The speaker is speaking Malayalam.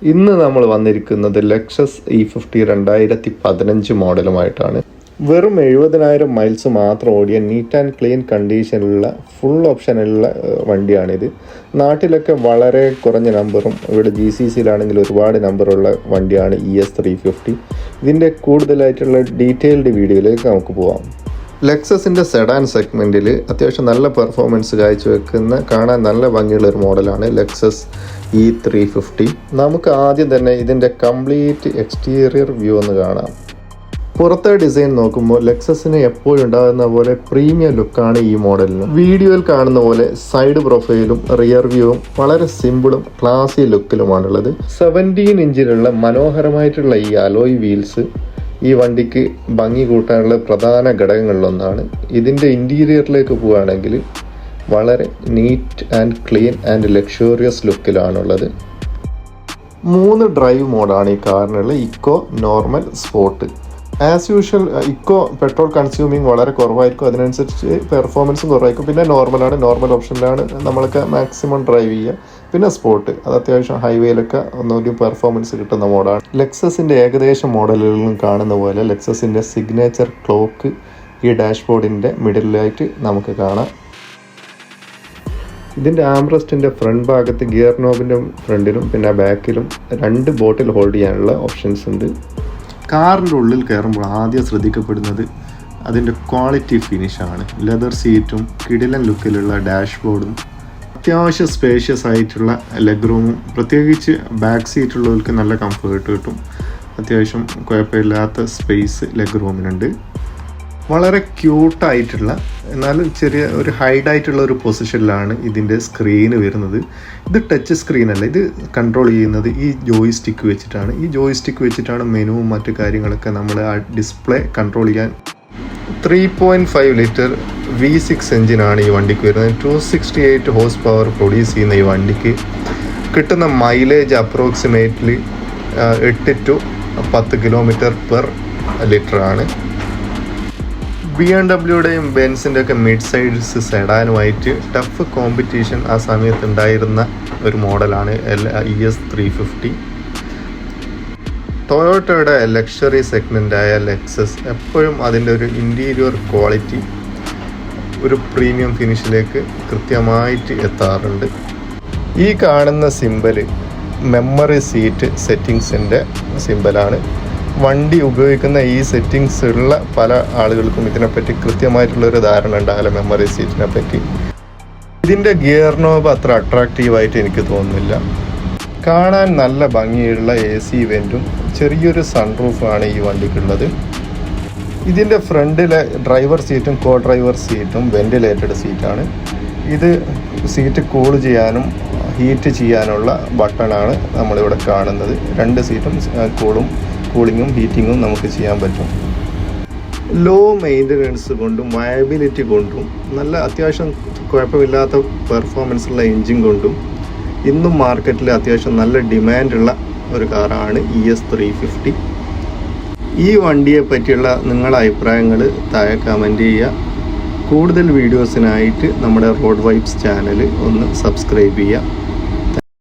ഇന്ന് നമ്മൾ വന്നിരിക്കുന്നത് ലെക്സസ് E50 2015 മോഡലുമായിട്ടാണ്. വെറും 70,000 മൈൽസ് മാത്രം ഓടിയ നീറ്റ് ആൻഡ് ക്ലീൻ കണ്ടീഷനിലുള്ള ഫുൾ ഓപ്ഷനുള്ള വണ്ടിയാണിത്. നാട്ടിലൊക്കെ വളരെ കുറഞ്ഞ നമ്പറും ഇവിടെ GCCയിലാണെങ്കിൽ ഒരുപാട് നമ്പറുള്ള വണ്ടിയാണ് ES350. ഇതിൻ്റെ കൂടുതലായിട്ടുള്ള ഡീറ്റെയിൽഡ് വീഡിയോയിലേക്ക് നമുക്ക് പോകാം. ലെക്സസിൻ്റെ സെഡാൻ സെഗ്മെൻറ്റിൽ അത്യാവശ്യം നല്ല പെർഫോമൻസ് കാഴ്ചവെക്കുന്ന കാണാൻ നല്ല ഭംഗിയുള്ള ഒരു മോഡലാണ് ലെക്സസ് E350. നമുക്ക് ആദ്യം തന്നെ ഇതിൻ്റെ കംപ്ലീറ്റ് എക്സ്റ്റീരിയർ വ്യൂ ഒന്ന് കാണാം. പുറത്തെ ഡിസൈൻ നോക്കുമ്പോൾ ലെക്സസിന് എപ്പോഴും ഉണ്ടാകുന്ന പോലെ പ്രീമിയം ലുക്കാണ് ഈ മോഡലിന്. വീഡിയോയിൽ കാണുന്ന പോലെ സൈഡ് പ്രൊഫൈലും റിയർ വ്യൂവും വളരെ സിമ്പിളും ക്ലാസി ലുക്കിലുമാണുള്ളത്. 17 ഇഞ്ചിലുള്ള മനോഹരമായിട്ടുള്ള ഈ അലോയ് വീൽസ് ഈ വണ്ടിക്ക് ഭംഗി കൂട്ടാനുള്ള പ്രധാന ഘടകങ്ങളിലൊന്നാണ്. ഇതിൻ്റെ ഇൻറ്റീരിയറിലേക്ക് പോവുകയാണെങ്കിൽ വളരെ neat and clean and luxurious ലുക്കിലാണുള്ളത്. 3 ഡ്രൈവ് മോഡാണ് ഈ കാറിനുള്ള: eco, normal, sport. As usual eco petrol consuming വളരെ കുറവായിരിക്കും, അതിനനുസരിച്ച് പെർഫോമൻസും കുറവായിരിക്കും. പിന്നെ നോർമലാണ്, നോർമൽ ഓപ്ഷനിലാണ് നമ്മൾക്ക് മാക്സിമം ഡ്രൈവ് ചെയ്യുക. പിന്നെ സ്പോർട്ട്, അത് അത്യാവശ്യം ഹൈവേയിലൊക്കെ ഒന്നൊരു പെർഫോമൻസ് കിട്ടുന്ന മോഡാണ്. ലെക്സസിൻ്റെ ഏകദേശം മോഡലുകളിലും കാണുന്ന പോലെ ലെക്സസിൻ്റെ സിഗ്നേച്ചർ ക്ലോക്ക് ഈ ഡാഷ്ബോർഡിൻ്റെ മിഡിലായിട്ട് നമുക്ക് കാണാം. ഇതിൻ്റെ ആംറസ്റ്റിൻ്റെ ഫ്രണ്ട് ഭാഗത്ത് ഗിയർ നോബിൻ്റെ ഫ്രണ്ടിലും പിന്നെ ബാക്കിലും 2 ബോട്ടിൽ ഹോൾഡ് ചെയ്യാനുള്ള ഓപ്ഷൻസ് ഉണ്ട്. കാറിൻ്റെ ഉള്ളിൽ കയറുമ്പോൾ ആദ്യം ശ്രദ്ധിക്കപ്പെടുന്നത് അതിൻ്റെ ക്വാളിറ്റി ഫിനിഷാണ്. ലെതർ സീറ്റും കിടിലൻ ലുക്കിലുള്ള ഡാഷ്ബോർഡും അത്യാവശ്യം സ്പേഷ്യസ് ആയിട്ടുള്ള ലെഗ് റൂമും, പ്രത്യേകിച്ച് ബാക്ക് സീറ്റുള്ളവർക്ക് നല്ല കംഫേർട്ട് കിട്ടും. അത്യാവശ്യം കുഴപ്പമില്ലാത്ത സ്പേസ് ലെഗ് റൂമിനുണ്ട്. വളരെ ക്യൂട്ടായിട്ടുള്ള എന്നാലും ചെറിയ ഒരു ഹൈഡായിട്ടുള്ള ഒരു പൊസിഷനിലാണ് ഇതിൻ്റെ സ്ക്രീന് വരുന്നത്. ഇത് ടച്ച് സ്ക്രീനല്ല, ഇത് കൺട്രോൾ ചെയ്യുന്നത് ഈ ജോയിസ്റ്റിക്ക് വെച്ചിട്ടാണ്. ഈ ജോയിസ്റ്റിക്ക് വെച്ചിട്ടാണ് മെനുവും മറ്റു കാര്യങ്ങളൊക്കെ നമ്മൾ ആ ഡിസ്പ്ലേ കൺട്രോൾ ചെയ്യാൻ. 3.5 ലിറ്റർ V6 എഞ്ചിനാണ് ഈ വണ്ടിക്ക് വരുന്നത്. 268 ഹോഴ്സ് പവർ പ്രൊഡ്യൂസ് ചെയ്യുന്ന ഈ വണ്ടിക്ക് കിട്ടുന്ന mileage approximately 8 to 10 kilometre per ലിറ്ററാണ്. BMW ബെൻസിൻ്റെ ഒക്കെ മിഡ് സൈഡ്സ് സെഡാനുമായിട്ട് ടഫ് കോമ്പറ്റീഷൻ ആ സമയത്ത് ഉണ്ടായിരുന്ന ഒരു മോഡലാണ് ES350. ടൊയോട്ടയുടെ ലക്ഷറി സെഗ്മെൻ്റായ ലെക്സസ് എപ്പോഴും അതിൻ്റെ ഒരു ഇൻറ്റീരിയർ ക്വാളിറ്റി ഒരു പ്രീമിയം ഫിനിഷിലേക്ക് കൃത്യമായിട്ട് എത്താറുണ്ട്. ഈ കാണുന്ന സിമ്പല് മെമ്മറി സീറ്റ് സെറ്റിങ്സിൻ്റെ സിമ്പലാണ്. വണ്ടി ഉപയോഗിക്കുന്ന ഈ സെറ്റിങ്സ് ഉള്ള പല ആളുകൾക്കും ഇതിനെപ്പറ്റി കൃത്യമായിട്ടുള്ളൊരു ധാരണ ഉണ്ടാകില്ല മെമ്മറി സീറ്റിനെ പറ്റി. ഇതിൻ്റെ ഗിയർ നോബ് അത്ര അട്രാക്റ്റീവായിട്ട് എനിക്ക് തോന്നുന്നില്ല. കാണാൻ നല്ല ഭംഗിയുള്ള AC വെൻറ്റും ചെറിയൊരു സൺറൂഫാണ് ഈ വണ്ടിക്കുള്ളത്. ഇതിൻ്റെ ഫ്രണ്ടിലെ ഡ്രൈവർ സീറ്റും കോ ഡ്രൈവർ സീറ്റും വെൻറ്റിലേറ്റഡ് സീറ്റാണ്. ഇത് സീറ്റ് കൂൾ ചെയ്യാനും ഹീറ്റ് ചെയ്യാനുള്ള ബട്ടണാണ് നമ്മളിവിടെ കാണുന്നത്. 2 സീറ്റും കൂളിങ്ങും ഹീറ്റിങ്ങും നമുക്ക് ചെയ്യാൻ പറ്റും. ലോ മെയിൻ്റനൻസ് കൊണ്ടും വയബിലിറ്റി കൊണ്ടും നല്ല അത്യാവശ്യം കുഴപ്പമില്ലാത്ത പെർഫോമൻസുള്ള എൻജിൻ കൊണ്ടും ഇന്നും മാർക്കറ്റിൽ അത്യാവശ്യം നല്ല ഡിമാൻഡുള്ള ഒരു കാറാണ് ES350. ഈ വണ്ടിയെ പറ്റിയുള്ള നിങ്ങളുടെ അഭിപ്രായങ്ങൾ താഴെ കമൻറ്റ് ചെയ്യുക. കൂടുതൽ വീഡിയോസിനായിട്ട് നമ്മുടെ റോഡ് വൈബ്സ് ചാനൽ ഒന്ന് സബ്സ്ക്രൈബ് ചെയ്യുക.